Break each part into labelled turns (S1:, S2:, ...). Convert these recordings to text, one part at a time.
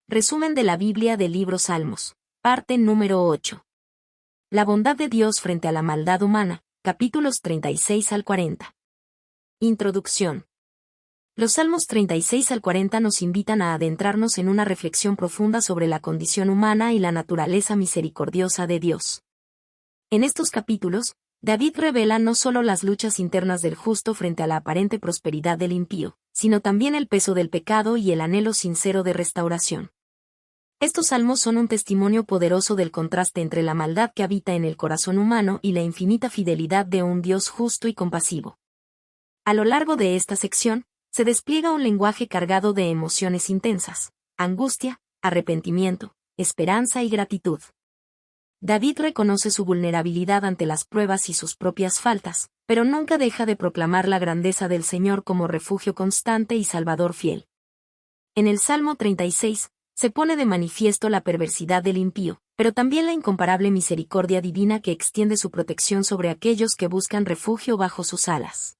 S1: Resumen de la Biblia del libro Salmos. Parte número 8. La bondad de Dios frente a la maldad humana, capítulos 36 al 40. Introducción. Los Salmos 36 al 40 nos invitan a adentrarnos en una reflexión profunda sobre la condición humana y la naturaleza misericordiosa de Dios. En estos capítulos, David revela no solo las luchas internas del justo frente a la aparente prosperidad del impío, sino también el peso del pecado y el anhelo sincero de restauración. Estos salmos son un testimonio poderoso del contraste entre la maldad que habita en el corazón humano y la infinita fidelidad de un Dios justo y compasivo. A lo largo de esta sección, se despliega un lenguaje cargado de emociones intensas: angustia, arrepentimiento, esperanza y gratitud. David reconoce su vulnerabilidad ante las pruebas y sus propias faltas, pero nunca deja de proclamar la grandeza del Señor como refugio constante y salvador fiel. En el Salmo 36, se pone de manifiesto la perversidad del impío, pero también la incomparable misericordia divina que extiende su protección sobre aquellos que buscan refugio bajo sus alas.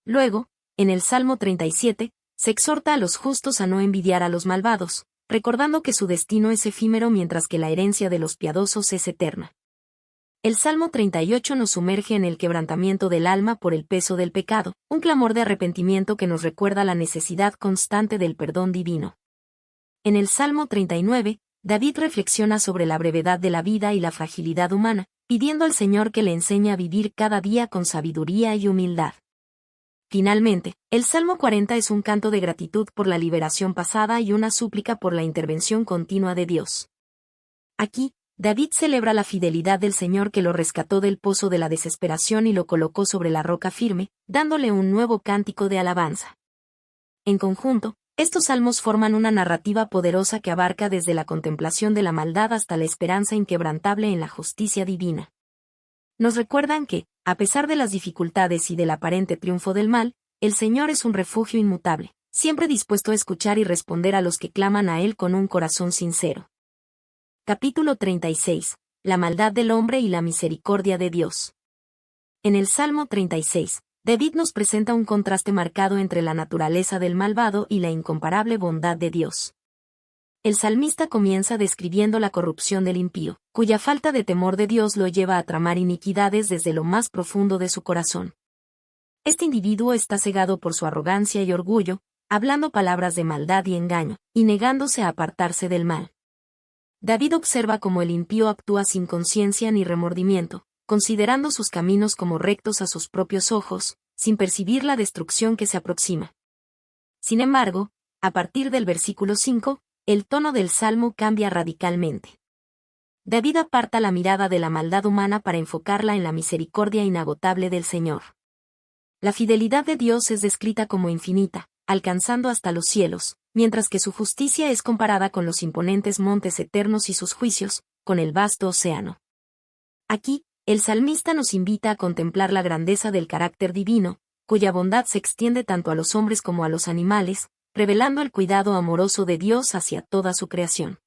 S1: Luego, en el Salmo 37, se exhorta a los justos a no envidiar a los malvados, recordando que su destino es efímero mientras que la herencia de los piadosos es eterna. El Salmo 38 nos sumerge en el quebrantamiento del alma por el peso del pecado, un clamor de arrepentimiento que nos recuerda la necesidad constante del perdón divino. En el Salmo 39, David reflexiona sobre la brevedad de la vida y la fragilidad humana, pidiendo al Señor que le enseñe a vivir cada día con sabiduría y humildad. Finalmente, el Salmo 40 es un canto de gratitud por la liberación pasada y una súplica por la intervención continua de Dios. Aquí, David celebra la fidelidad del Señor que lo rescató del pozo de la desesperación y lo colocó sobre la roca firme, dándole un nuevo cántico de alabanza. En conjunto, estos salmos forman una narrativa poderosa que abarca desde la contemplación de la maldad hasta la esperanza inquebrantable en la justicia divina. Nos recuerdan que, a pesar de las dificultades y del aparente triunfo del mal, el Señor es un refugio inmutable, siempre dispuesto a escuchar y responder a los que claman a Él con un corazón sincero. Capítulo 36. La maldad del hombre y la misericordia de Dios. En el Salmo 36, David nos presenta un contraste marcado entre la naturaleza del malvado y la incomparable bondad de Dios. El salmista comienza describiendo la corrupción del impío, cuya falta de temor de Dios lo lleva a tramar iniquidades desde lo más profundo de su corazón. Este individuo está cegado por su arrogancia y orgullo, hablando palabras de maldad y engaño, y negándose a apartarse del mal. David observa cómo el impío actúa sin conciencia ni remordimiento, considerando sus caminos como rectos a sus propios ojos, sin percibir la destrucción que se aproxima. Sin embargo, a partir del versículo 5, el tono del salmo cambia radicalmente. David aparta la mirada de la maldad humana para enfocarla en la misericordia inagotable del Señor. La fidelidad de Dios es descrita como infinita, alcanzando hasta los cielos, mientras que su justicia es comparada con los imponentes montes eternos y sus juicios, con el vasto océano. Aquí, el salmista nos invita a contemplar la grandeza del carácter divino, cuya bondad se extiende tanto a los hombres como a los animales, revelando el cuidado amoroso de Dios hacia toda su creación.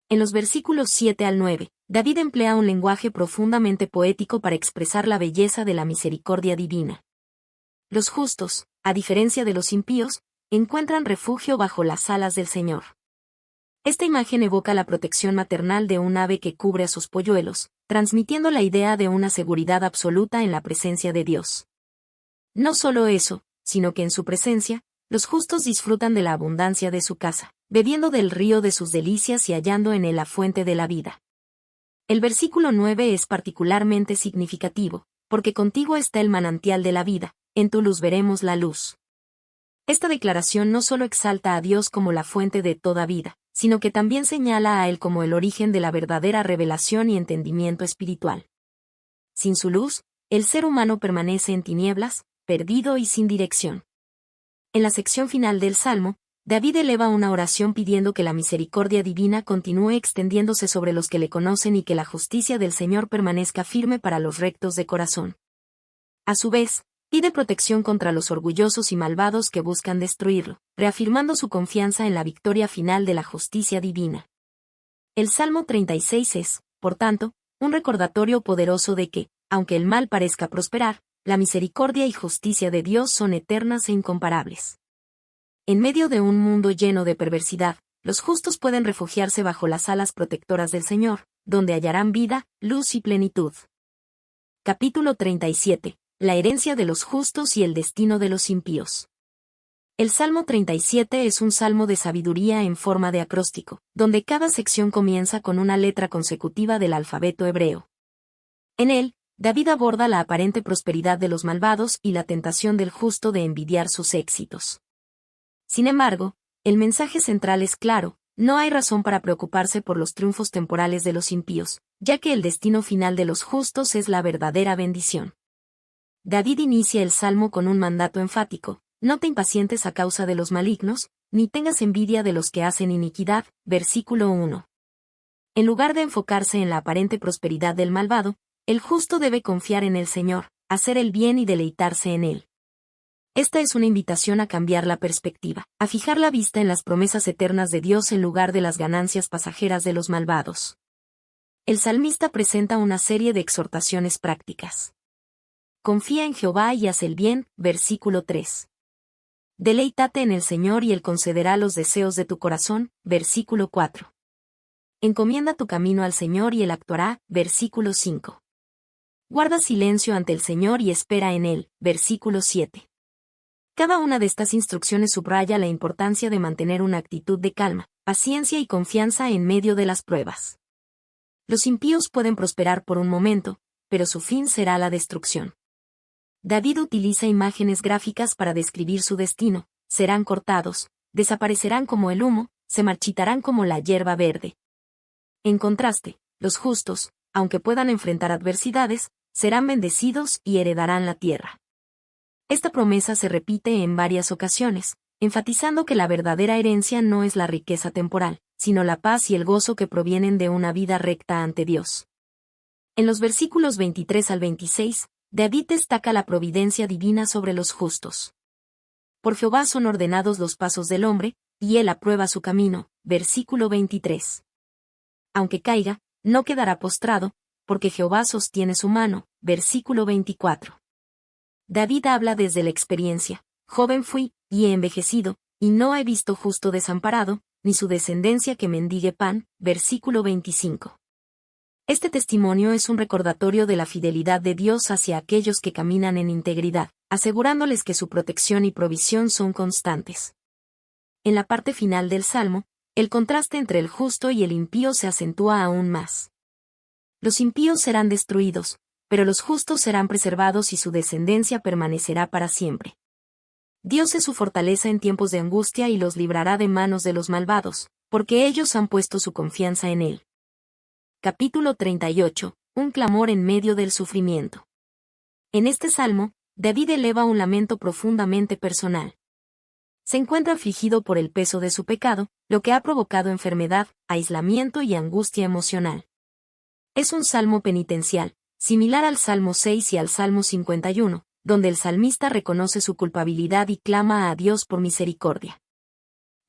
S1: En los versículos 7 al 9, David emplea un lenguaje profundamente poético para expresar la belleza de la misericordia divina. Los justos, a diferencia de los impíos, encuentran refugio bajo las alas del Señor. Esta imagen evoca la protección maternal de un ave que cubre a sus polluelos, transmitiendo la idea de una seguridad absoluta en la presencia de Dios. No solo eso, sino que en su presencia, los justos disfrutan de la abundancia de su casa, bebiendo del río de sus delicias y hallando en él la fuente de la vida. El versículo 9 es particularmente significativo, porque contigo está el manantial de la vida, en tu luz veremos la luz. Esta declaración no solo exalta a Dios como la fuente de toda vida, sino que también señala a Él como el origen de la verdadera revelación y entendimiento espiritual. Sin su luz, el ser humano permanece en tinieblas, perdido y sin dirección. En la sección final del Salmo, David eleva una oración pidiendo que la misericordia divina continúe extendiéndose sobre los que le conocen y que la justicia del Señor permanezca firme para los rectos de corazón. A su vez, pide protección contra los orgullosos y malvados que buscan destruirlo, reafirmando su confianza en la victoria final de la justicia divina. El Salmo 36 es, por tanto, un recordatorio poderoso de que, aunque el mal parezca prosperar, la misericordia y justicia de Dios son eternas e incomparables. En medio de un mundo lleno de perversidad, los justos pueden refugiarse bajo las alas protectoras del Señor, donde hallarán vida, luz y plenitud. Capítulo 37. La herencia de los justos y el destino de los impíos. El Salmo 37 es un salmo de sabiduría en forma de acróstico, donde cada sección comienza con una letra consecutiva del alfabeto hebreo. En él, David aborda la aparente prosperidad de los malvados y la tentación del justo de envidiar sus éxitos. Sin embargo, el mensaje central es claro: no hay razón para preocuparse por los triunfos temporales de los impíos, ya que el destino final de los justos es la verdadera bendición. David inicia el salmo con un mandato enfático: no te impacientes a causa de los malignos, ni tengas envidia de los que hacen iniquidad, versículo 1. En lugar de enfocarse en la aparente prosperidad del malvado, el justo debe confiar en el Señor, hacer el bien y deleitarse en él. Esta es una invitación a cambiar la perspectiva, a fijar la vista en las promesas eternas de Dios en lugar de las ganancias pasajeras de los malvados. El salmista presenta una serie de exhortaciones prácticas. Confía en Jehová y haz el bien, versículo 3. Deleítate en el Señor y Él concederá los deseos de tu corazón, versículo 4. Encomienda tu camino al Señor y Él actuará, versículo 5. Guarda silencio ante el Señor y espera en Él, versículo 7. Cada una de estas instrucciones subraya la importancia de mantener una actitud de calma, paciencia y confianza en medio de las pruebas. Los impíos pueden prosperar por un momento, pero su fin será la destrucción. David utiliza imágenes gráficas para describir su destino: serán cortados, desaparecerán como el humo, se marchitarán como la hierba verde. En contraste, los justos, aunque puedan enfrentar adversidades, serán bendecidos y heredarán la tierra. Esta promesa se repite en varias ocasiones, enfatizando que la verdadera herencia no es la riqueza temporal, sino la paz y el gozo que provienen de una vida recta ante Dios. En los versículos 23 al 26, David destaca la providencia divina sobre los justos. Por Jehová son ordenados los pasos del hombre, y él aprueba su camino, versículo 23. Aunque caiga, no quedará postrado, porque Jehová sostiene su mano, versículo 24. David habla desde la experiencia: joven fui, y he envejecido, y no he visto justo desamparado, ni su descendencia que mendigue pan, versículo 25. Este testimonio es un recordatorio de la fidelidad de Dios hacia aquellos que caminan en integridad, asegurándoles que su protección y provisión son constantes. En la parte final del Salmo, el contraste entre el justo y el impío se acentúa aún más. Los impíos serán destruidos, pero los justos serán preservados y su descendencia permanecerá para siempre. Dios es su fortaleza en tiempos de angustia y los librará de manos de los malvados, porque ellos han puesto su confianza en Él. Capítulo 38. Un clamor en medio del sufrimiento. En este salmo, David eleva un lamento profundamente personal. Se encuentra afligido por el peso de su pecado, lo que ha provocado enfermedad, aislamiento y angustia emocional. Es un salmo penitencial, similar al Salmo 6 y al Salmo 51, donde el salmista reconoce su culpabilidad y clama a Dios por misericordia.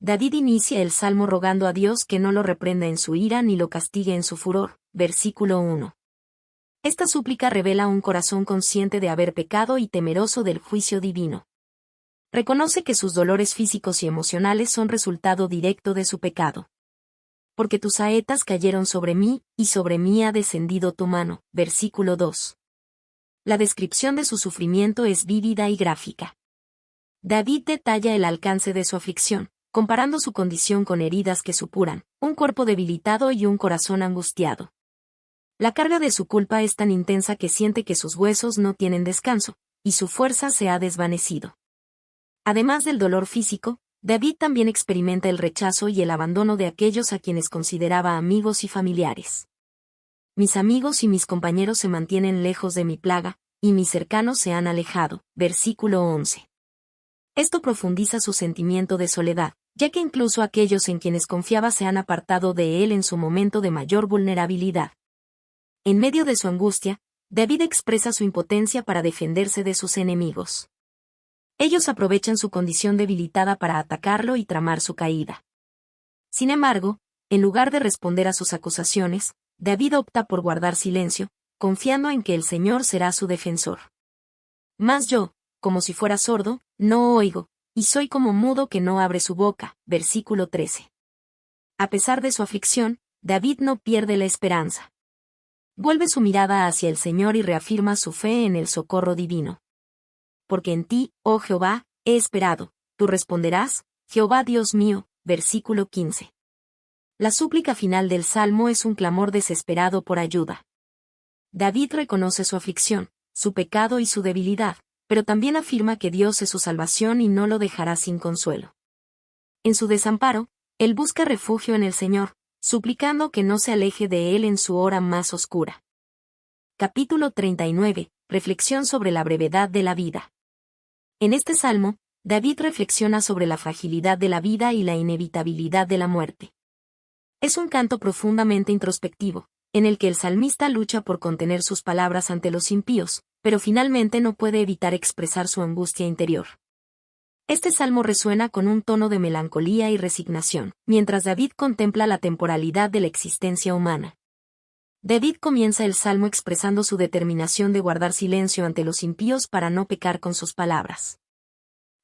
S1: David inicia el salmo rogando a Dios que no lo reprenda en su ira ni lo castigue en su furor, versículo 1. Esta súplica revela un corazón consciente de haber pecado y temeroso del juicio divino. Reconoce que sus dolores físicos y emocionales son resultado directo de su pecado. Porque tus saetas cayeron sobre mí, y sobre mí ha descendido tu mano, versículo 2. La descripción de su sufrimiento es vívida y gráfica. David detalla el alcance de su aflicción, comparando su condición con heridas que supuran, un cuerpo debilitado y un corazón angustiado. La carga de su culpa es tan intensa que siente que sus huesos no tienen descanso, y su fuerza se ha desvanecido. Además del dolor físico, David también experimenta el rechazo y el abandono de aquellos a quienes consideraba amigos y familiares. Mis amigos y mis compañeros se mantienen lejos de mi plaga, y mis cercanos se han alejado, versículo 11. Esto profundiza su sentimiento de soledad, ya que incluso aquellos en quienes confiaba se han apartado de él en su momento de mayor vulnerabilidad. En medio de su angustia, David expresa su impotencia para defenderse de sus enemigos. Ellos aprovechan su condición debilitada para atacarlo y tramar su caída. Sin embargo, en lugar de responder a sus acusaciones, David opta por guardar silencio, confiando en que el Señor será su defensor. Mas yo, como si fuera sordo, no oigo, y soy como mudo que no abre su boca, versículo 13. A pesar de su aflicción, David no pierde la esperanza. Vuelve su mirada hacia el Señor y reafirma su fe en el socorro divino. Porque en ti, oh Jehová, he esperado, tú responderás, Jehová Dios mío, versículo 15. La súplica final del Salmo es un clamor desesperado por ayuda. David reconoce su aflicción, su pecado y su debilidad, pero también afirma que Dios es su salvación y no lo dejará sin consuelo. En su desamparo, él busca refugio en el Señor, suplicando que no se aleje de él en su hora más oscura. Capítulo 39. Reflexión sobre la brevedad de la vida. En este salmo, David reflexiona sobre la fragilidad de la vida y la inevitabilidad de la muerte. Es un canto profundamente introspectivo, en el que el salmista lucha por contener sus palabras ante los impíos, pero finalmente no puede evitar expresar su angustia interior. Este salmo resuena con un tono de melancolía y resignación, mientras David contempla la temporalidad de la existencia humana. David comienza el salmo expresando su determinación de guardar silencio ante los impíos para no pecar con sus palabras.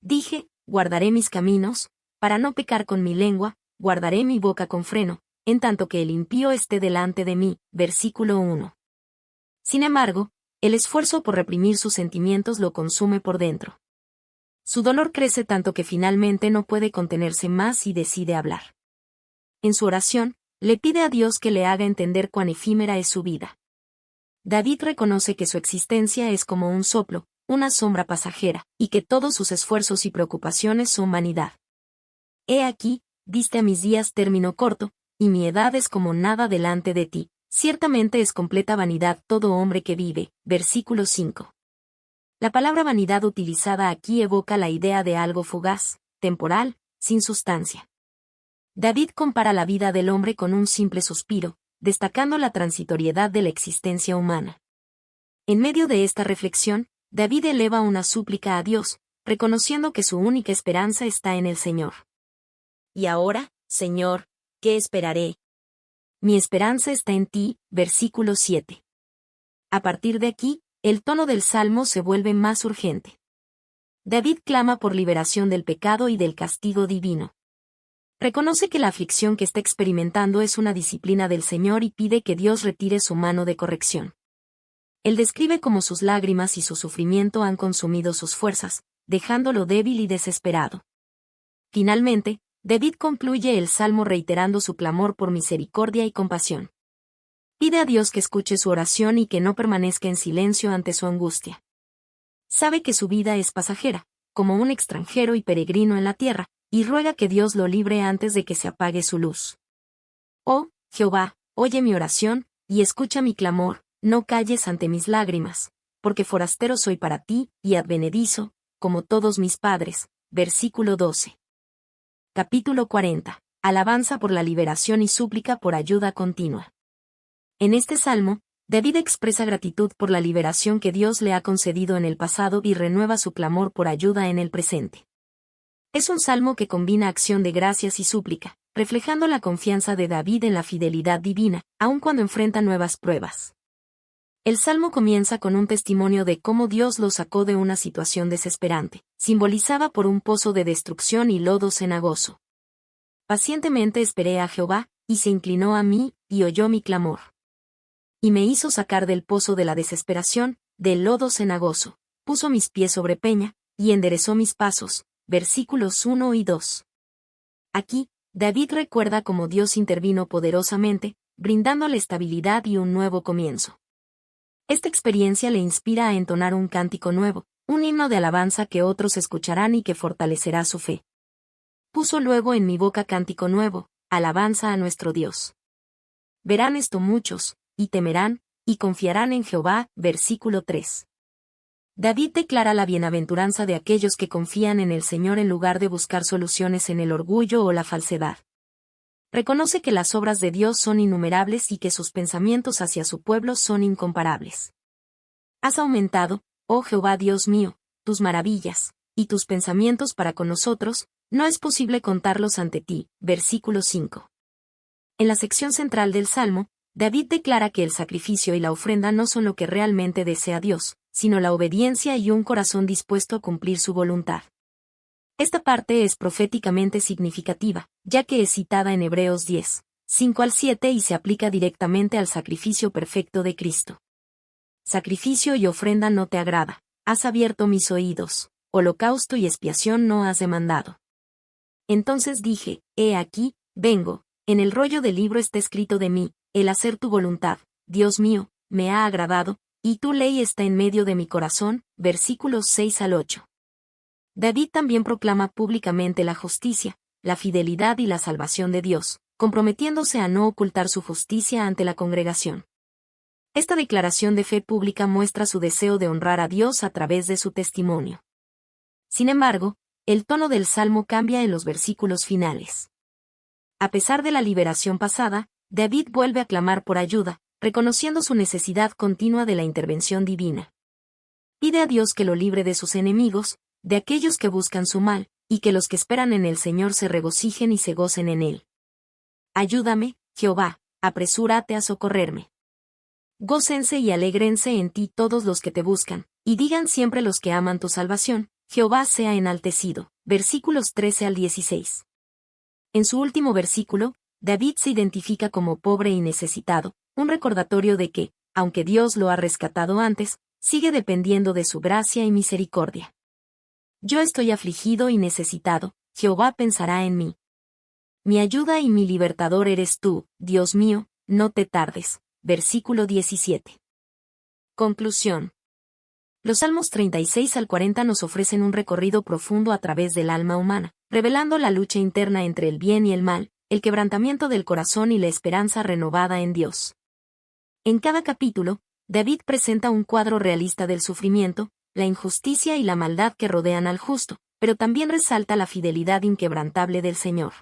S1: Dije, guardaré mis caminos, para no pecar con mi lengua, guardaré mi boca con freno, en tanto que el impío esté delante de mí. Versículo 1. Sin embargo, el esfuerzo por reprimir sus sentimientos lo consume por dentro. Su dolor crece tanto que finalmente no puede contenerse más y decide hablar. En su oración, le pide a Dios que le haga entender cuán efímera es su vida. David reconoce que su existencia es como un soplo, una sombra pasajera, y que todos sus esfuerzos y preocupaciones son vanidad. He aquí, diste a mis días término corto, y mi edad es como nada delante de ti, ciertamente es completa vanidad todo hombre que vive. Versículo 5. La palabra vanidad utilizada aquí evoca la idea de algo fugaz, temporal, sin sustancia. David compara la vida del hombre con un simple suspiro, destacando la transitoriedad de la existencia humana. En medio de esta reflexión, David eleva una súplica a Dios, reconociendo que su única esperanza está en el Señor. Y ahora, Señor, ¿qué esperaré? Mi esperanza está en ti. Versículo 7. A partir de aquí, el tono del salmo se vuelve más urgente. David clama por liberación del pecado y del castigo divino. Reconoce que la aflicción que está experimentando es una disciplina del Señor y pide que Dios retire su mano de corrección. Él describe cómo sus lágrimas y su sufrimiento han consumido sus fuerzas, dejándolo débil y desesperado. Finalmente, David concluye el salmo reiterando su clamor por misericordia y compasión. Pide a Dios que escuche su oración y que no permanezca en silencio ante su angustia. Sabe que su vida es pasajera, como un extranjero y peregrino en la tierra, y ruega que Dios lo libre antes de que se apague su luz. Oh, Jehová, oye mi oración, y escucha mi clamor, no calles ante mis lágrimas, porque forastero soy para ti, y advenedizo, como todos mis padres. Versículo 12. Capítulo 40. Alabanza por la liberación y súplica por ayuda continua. En este salmo, David expresa gratitud por la liberación que Dios le ha concedido en el pasado y renueva su clamor por ayuda en el presente. Es un salmo que combina acción de gracias y súplica, reflejando la confianza de David en la fidelidad divina, aun cuando enfrenta nuevas pruebas. El salmo comienza con un testimonio de cómo Dios lo sacó de una situación desesperante, simbolizada por un pozo de destrucción y lodo cenagoso. Pacientemente esperé a Jehová, y se inclinó a mí, y oyó mi clamor. Y me hizo sacar del pozo de la desesperación, del lodo cenagoso, puso mis pies sobre peña, y enderezó mis pasos. Versículos 1 y 2. Aquí, David recuerda cómo Dios intervino poderosamente, brindándole estabilidad y un nuevo comienzo. Esta experiencia le inspira a entonar un cántico nuevo, un himno de alabanza que otros escucharán y que fortalecerá su fe. Puso luego en mi boca cántico nuevo, alabanza a nuestro Dios. Verán esto muchos, y temerán, y confiarán en Jehová. Versículo 3. David declara la bienaventuranza de aquellos que confían en el Señor en lugar de buscar soluciones en el orgullo o la falsedad. Reconoce que las obras de Dios son innumerables y que sus pensamientos hacia su pueblo son incomparables. Has aumentado, oh Jehová Dios mío, tus maravillas, y tus pensamientos para con nosotros, no es posible contarlos ante ti. Versículo 5. En la sección central del Salmo, David declara que el sacrificio y la ofrenda no son lo que realmente desea Dios, sino la obediencia y un corazón dispuesto a cumplir su voluntad. Esta parte es proféticamente significativa, ya que es citada en Hebreos 10, 5 al 7 y se aplica directamente al sacrificio perfecto de Cristo. Sacrificio y ofrenda no te agrada, has abierto mis oídos, holocausto y expiación no has demandado. Entonces dije, he aquí, vengo, en el rollo del libro está escrito de mí, el hacer tu voluntad, Dios mío, me ha agradado, y tu ley está en medio de mi corazón, versículos 6 al 8. David también proclama públicamente la justicia, la fidelidad y la salvación de Dios, comprometiéndose a no ocultar su justicia ante la congregación. Esta declaración de fe pública muestra su deseo de honrar a Dios a través de su testimonio. Sin embargo, el tono del salmo cambia en los versículos finales. A pesar de la liberación pasada, David vuelve a clamar por ayuda, reconociendo su necesidad continua de la intervención divina. Pide a Dios que lo libre de sus enemigos, de aquellos que buscan su mal, y que los que esperan en el Señor se regocijen y se gocen en él. Ayúdame, Jehová, apresúrate a socorrerme. Gócense y alégrense en ti todos los que te buscan, y digan siempre los que aman tu salvación, Jehová sea enaltecido. Versículos 13 al 16. En su último versículo, David se identifica como pobre y necesitado, un recordatorio de que, aunque Dios lo ha rescatado antes, sigue dependiendo de su gracia y misericordia. Yo estoy afligido y necesitado, Jehová pensará en mí. Mi ayuda y mi libertador eres tú, Dios mío, no te tardes. Versículo 17. Conclusión. Los Salmos 36 al 40 nos ofrecen un recorrido profundo a través del alma humana, revelando la lucha interna entre el bien y el mal, el quebrantamiento del corazón y la esperanza renovada en Dios. En cada capítulo, David presenta un cuadro realista del sufrimiento, la injusticia y la maldad que rodean al justo, pero también resalta la fidelidad inquebrantable del Señor.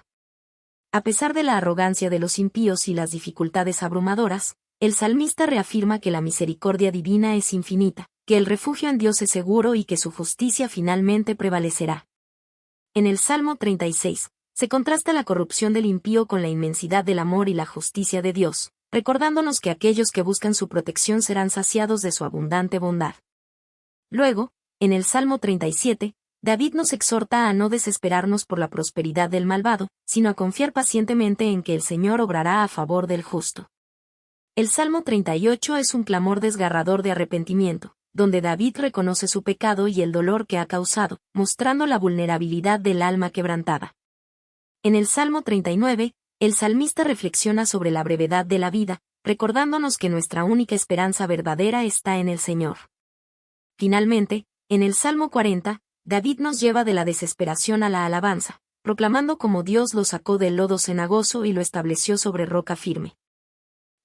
S1: A pesar de la arrogancia de los impíos y las dificultades abrumadoras, el salmista reafirma que la misericordia divina es infinita, que el refugio en Dios es seguro y que su justicia finalmente prevalecerá. En el Salmo 36, se contrasta la corrupción del impío con la inmensidad del amor y la justicia de Dios, recordándonos que aquellos que buscan su protección serán saciados de su abundante bondad. Luego, en el Salmo 37, David nos exhorta a no desesperarnos por la prosperidad del malvado, sino a confiar pacientemente en que el Señor obrará a favor del justo. El Salmo 38 es un clamor desgarrador de arrepentimiento, donde David reconoce su pecado y el dolor que ha causado, mostrando la vulnerabilidad del alma quebrantada. En el Salmo 39, el salmista reflexiona sobre la brevedad de la vida, recordándonos que nuestra única esperanza verdadera está en el Señor. Finalmente, en el Salmo 40, David nos lleva de la desesperación a la alabanza, proclamando cómo Dios lo sacó del lodo cenagoso y lo estableció sobre roca firme.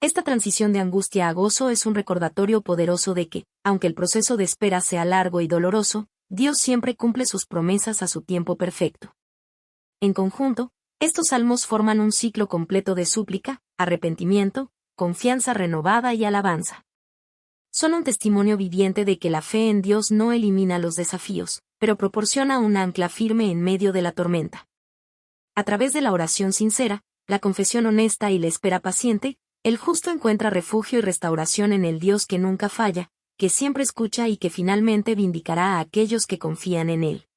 S1: Esta transición de angustia a gozo es un recordatorio poderoso de que, aunque el proceso de espera sea largo y doloroso, Dios siempre cumple sus promesas a su tiempo perfecto. En conjunto, estos salmos forman un ciclo completo de súplica, arrepentimiento, confianza renovada y alabanza. Son un testimonio viviente de que la fe en Dios no elimina los desafíos, pero proporciona un ancla firme en medio de la tormenta. A través de la oración sincera, la confesión honesta y la espera paciente, el justo encuentra refugio y restauración en el Dios que nunca falla, que siempre escucha y que finalmente vindicará a aquellos que confían en él.